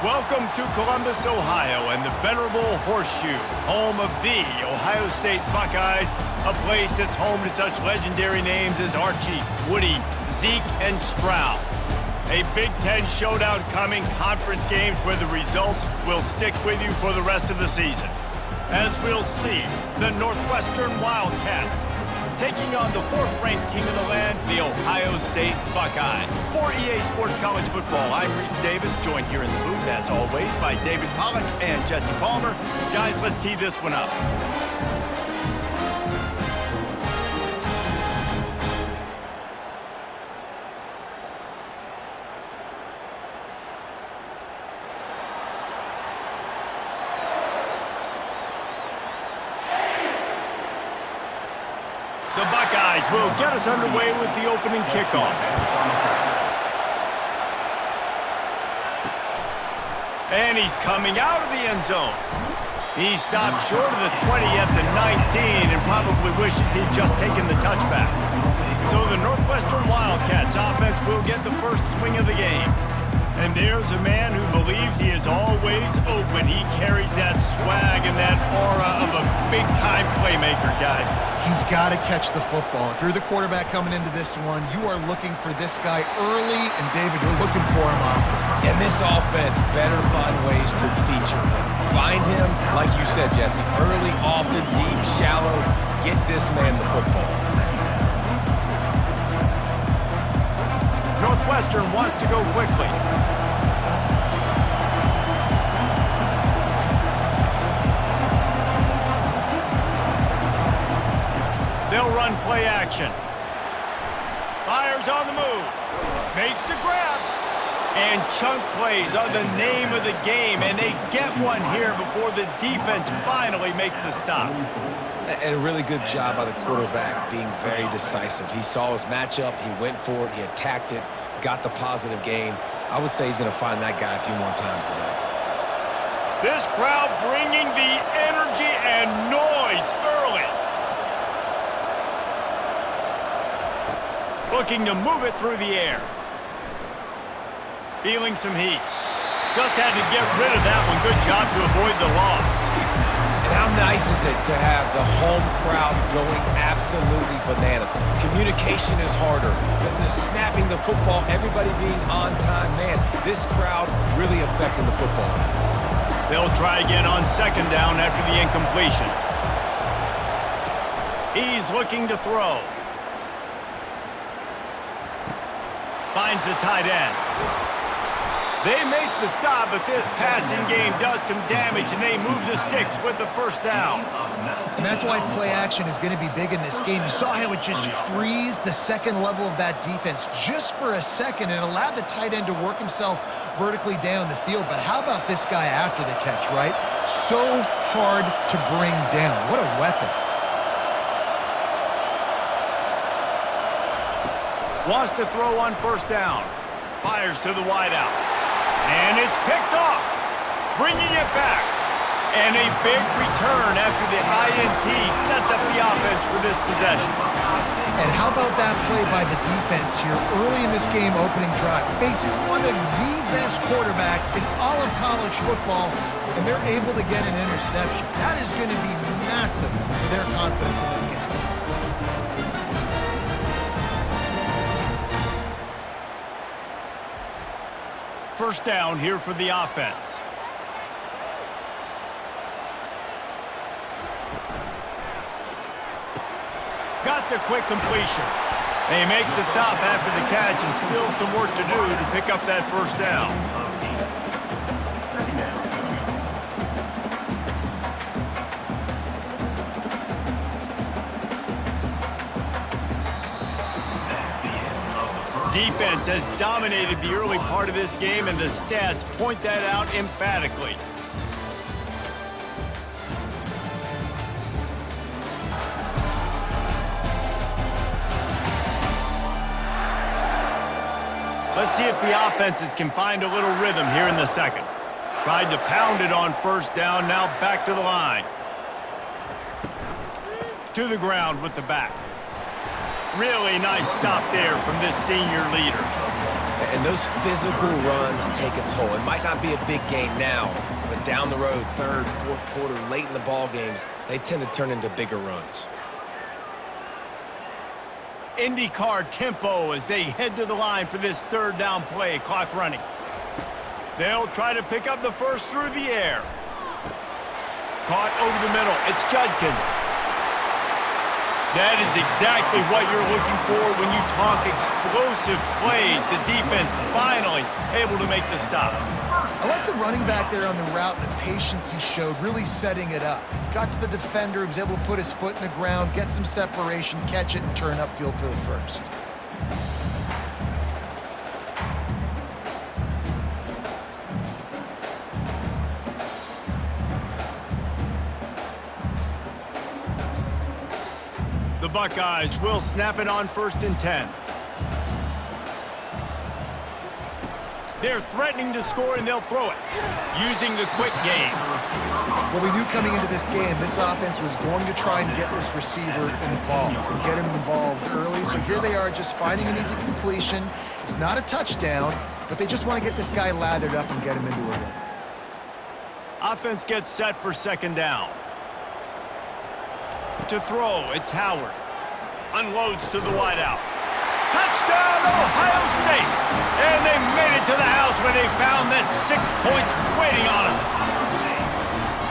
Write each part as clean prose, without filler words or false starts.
Welcome to Columbus, Ohio, and the venerable Horseshoe, home of the Ohio State Buckeyes, a place that's home to such legendary names as Archie, Woody, Zeke, and Stroud. A Big Ten showdown coming, conference games where the results will stick with you for the rest of the season. As we'll see, the Northwestern Wildcats taking on the fourth-ranked team in the land, the Ohio State Buckeyes. For EA Sports College Football, I'm Reese Davis, joined here in the booth, as always, by David Pollack and Jesse Palmer. Guys, let's tee this one up. The Buckeyes will get us underway with the opening kickoff. And he's coming out of the end zone. He stopped short of the 20 at the 19 and probably wishes he'd just taken the touchback. So the Northwestern Wildcats offense will get the first swing of the game. And there's a man who believes he is always open. He carries that swag and that aura of a big-time playmaker, guys. He's got to catch the football. If you're the quarterback coming into this one, you are looking for this guy early, and David, you're looking for him often. And this offense better find ways to feature him. Find him, like you said, Jesse, early, often, deep, shallow. Get this man the football. Northwestern wants to go quickly. They'll run play action. Fires on the move. Makes the grab. And chunk plays are the name of the game, and they get one here before the defense finally makes the stop. And a really good job by the quarterback being very decisive. He saw his matchup, he went for it, he attacked it, got the positive gain. I would say he's going to find that guy a few more times today. This crowd bringing the energy and noise early. Looking to move it through the air. Feeling some heat. Just had to get rid of that one. Good job to avoid the loss. And how nice is it to have the home crowd going absolutely bananas? Communication is harder. The snapping the football, everybody being on time. Man, this crowd really affecting the football game. They'll try again on second down after the incompletion. He's looking to throw. Finds the tight end. They make the stop, but this passing game does some damage, and they move the sticks with the first down. And that's why play action is going to be big in this game. You saw how it just frees the second level of that defense just for a second and allowed the tight end to work himself vertically down the field. But how about this guy after the catch, right? So hard to bring down. What a weapon. Wants to throw on first down. Fires to the wideout. And it's picked off. Bringing it back. And a big return after the INT sets up the offense for this possession. And how about that play by the defense here early in this game, opening drive, facing one of the best quarterbacks in all of college football, and they're able to get an interception. That is going to be massive for their confidence in this game. First down here for the offense. Got the quick completion. They make the stop after the catch, and still some work to do to pick up that first down. Defense has dominated the early part of this game, and the stats point that out emphatically. Let's see if the offenses can find a little rhythm here in the second. Tried to pound it on first down, now back to the line. To the ground with the back. Really nice stop there from this senior leader. And those physical runs take a toll. It might not be a big game now, but down the road, third, fourth quarter, late in the ball games, they tend to turn into bigger runs. IndyCar tempo as they head to the line for this third down play. Clock running. They'll try to pick up the first through the air. Caught over the middle. It's Judkins. That is exactly what you're looking for when you talk explosive plays. The defense finally able to make the stop. I like the running back there on the route, the patience he showed, really setting it up. Got to the defender, he was able to put his foot in the ground, get some separation, catch it, and turn upfield for the first. The Buckeyes will snap it on 1st and 10. They're threatening to score, and they'll throw it, using the quick game. Well, we knew coming into this game, this offense was going to try and get this receiver involved and get him involved early. So here they are just finding an easy completion. It's not a touchdown, but they just want to get this guy lathered up and get him into a rhythm. Offense gets set for 2nd down. To throw, it's Howard. Unloads to the wideout. Touchdown, Ohio State! And they made it to the house when they found that 6 points waiting on them.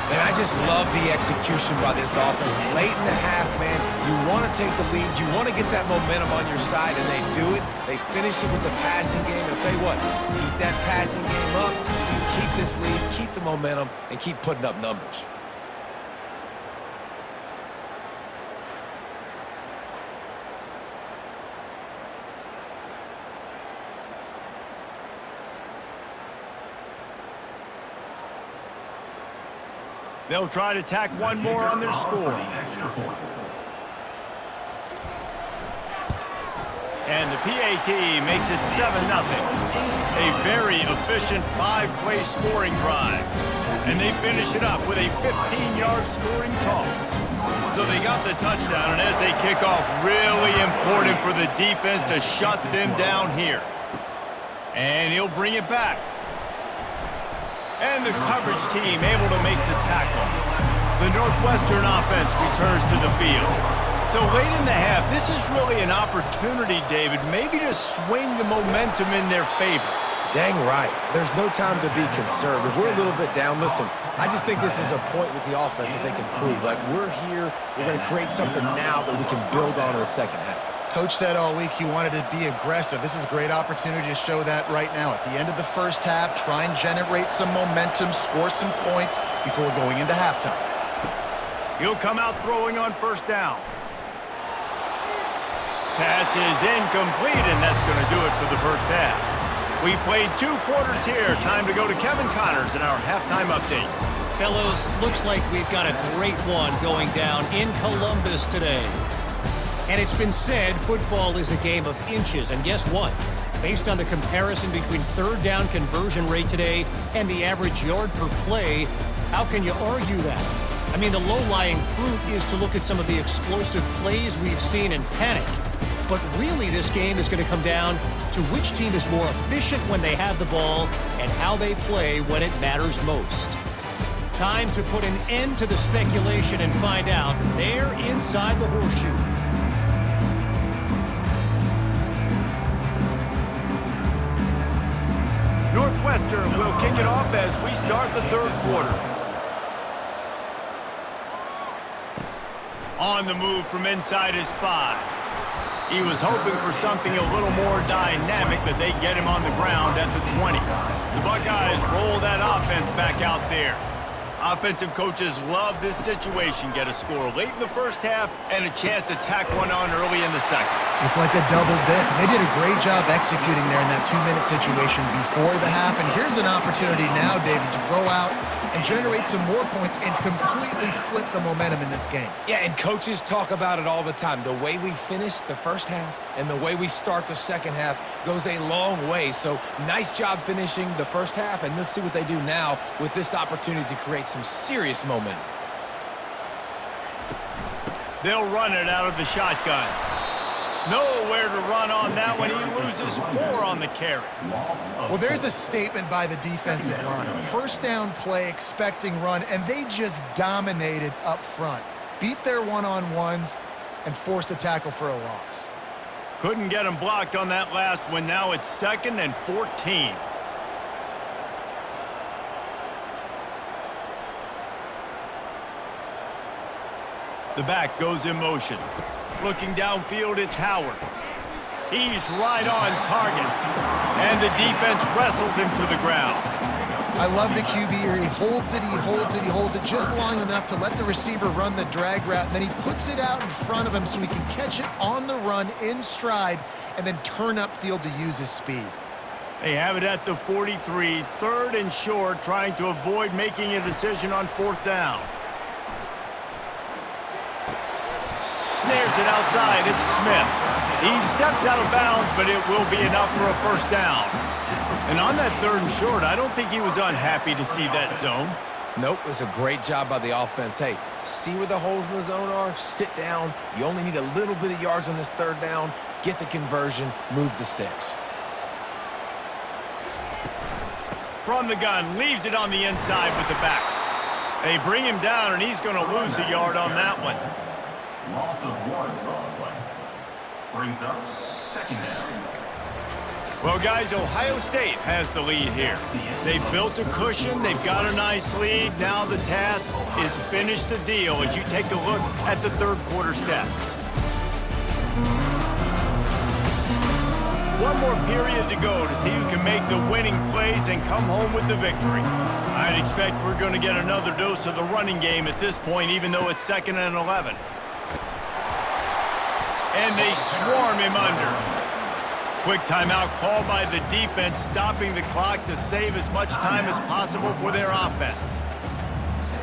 Man, I just love the execution by this offense. Late in the half, man, you want to take the lead. You want to get that momentum on your side, and they do it. They finish it with the passing game. I'll tell you what, keep that passing game up. You keep this lead, keep the momentum, and keep putting up numbers. They'll try to tack one more on their score. And the PAT makes it 7-0. A very efficient 5-play scoring drive. And they finish it up with a 15-yard scoring toss. So they got the touchdown, and as they kick off, really important for the defense to shut them down here. And he'll bring it back. And the coverage team able to make the tackle. The Northwestern offense returns to the field. So late in the half, this is really an opportunity, David, maybe to swing the momentum in their favor. Dang right. There's no time to be conservative. We're a little bit down. Listen, I just think this is a point with the offense that they can prove. Like, we're here, we're going to create something now that we can build on in the second half. Coach said all week he wanted to be aggressive. This is a great opportunity to show that right now. At the end of the first half, try and generate some momentum, score some points before going into halftime. He'll come out throwing on 1st down. Pass is incomplete, and that's going to do it for the first half. We've played 2 quarters here. Time to go to Kevin Connors in our halftime update. Fellows, looks like we've got a great one going down in Columbus today. And it's been said football is a game of inches. And guess what? Based on the comparison between 3rd down conversion rate today and the average yard per play, how can you argue that? I mean, the low-lying fruit is to look at some of the explosive plays we've seen and panic. But really, this game is going to come down to which team is more efficient when they have the ball and how they play when it matters most. Time to put an end to the speculation and find out. They're inside the horseshoe. Northwestern will kick it off as we start the 3rd quarter. On the move from inside his 5. He was hoping for something a little more dynamic, but they get him on the ground at the 20. The Buckeyes roll that offense back out there. Offensive coaches love this situation. Get a score late in the first half and a chance to tack one on early in the second. It's like a double dip. They did a great job executing there in that 2-minute situation before the half. And here's an opportunity now, David, to go out and generate some more points and completely flip the momentum in this game. Yeah, and coaches talk about it all the time. The way we finish the first half and the way we start the second half goes a long way. So nice job finishing the first half, and let's see what they do now with this opportunity to create some serious momentum. They'll run it out of the shotgun. Nowhere to run on that one. He loses losses 4 on the carry. Well, there's a statement by the defensive line. First down play, expecting run, and they just dominated up front. Beat their one-on-ones and forced a tackle for a loss. Couldn't get him blocked on that last one. Now it's 2nd and 14. The back goes in motion. Looking downfield, it's Howard. He's right on target. And the defense wrestles him to the ground. I love the QB here. He holds it, he holds it, he holds it just long enough to let the receiver run the drag route, and then he puts it out in front of him so he can catch it on the run in stride and then turn upfield to use his speed. They have it at the 43, 3rd and short, trying to avoid making a decision on 4th down. Snares it outside, it's Smith. He steps out of bounds, but it will be enough for a 1st down. And on that 3rd and short, I don't think he was unhappy to see that zone. Nope, it was a great job by the offense. Hey, see where the holes in the zone are? Sit down. You only need a little bit of yards on this 3rd down. Get the conversion, move the sticks. From the gun, leaves it on the inside with the back. They bring him down, and he's going to lose a yard on that one. Loss of 1 on play. Brings up 2nd down. Well, guys, Ohio State has the lead here. They've built a cushion. They've got a nice lead. Now the task is finish the deal as you take a look at the 3rd quarter stats. One more period to go to see who can make the winning plays and come home with the victory. I'd expect we're going to get another dose of the running game at this point, even though it's 2nd and 11. And they swarm him under. Quick timeout called by the defense, stopping the clock to save as much time as possible for their offense.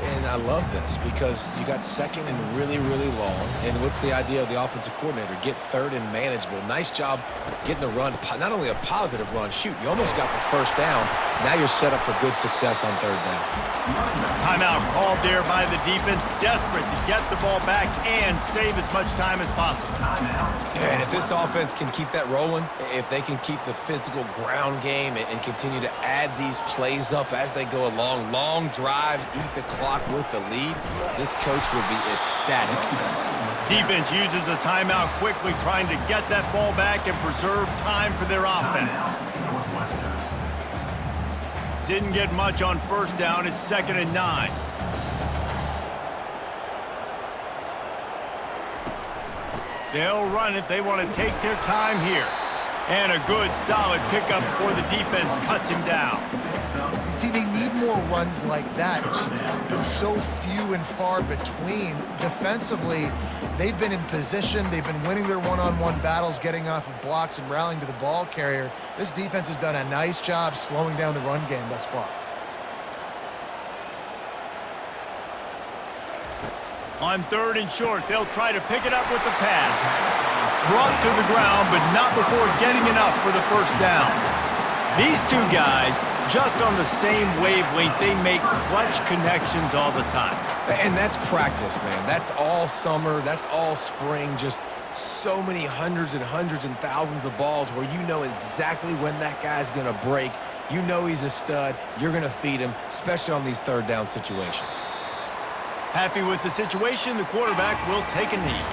And I love this because you got 2nd and really, really long. And what's the idea of the offensive coordinator? Get 3rd and manageable. Nice job getting the run, not only a positive run. Shoot, you almost got the 1st down. Now you're set up for good success on 3rd down. Timeout called there by the defense, desperate to get the ball back and save as much time as possible. And if this offense can keep that rolling, if they can keep the physical ground game and continue to add these plays up as they go along, long drives, eat the clock with the lead, this coach will be ecstatic. Defense uses a timeout quickly, trying to get that ball back and preserve time for their offense. Didn't get much on 1st down. It's 2nd and 9. They'll run it. They want to take their time here. And a good, solid pickup before the defense cuts him down. See, they need more runs like that. It's just been so few and far between. Defensively, they've been in position. They've been winning their one-on-one battles, getting off of blocks and rallying to the ball carrier. This defense has done a nice job slowing down the run game thus far. On 3rd and short, they'll try to pick it up with the pass. Brought to the ground, but not before getting enough for the 1st down. These two guys, just on the same wavelength, they make clutch connections all the time. And that's practice, man. That's all summer. That's all spring. Just so many hundreds and thousands of balls where you know exactly when that guy's going to break. You know he's a stud. You're going to feed him, especially on these 3rd down situations. Happy with the situation, the quarterback will take a knee.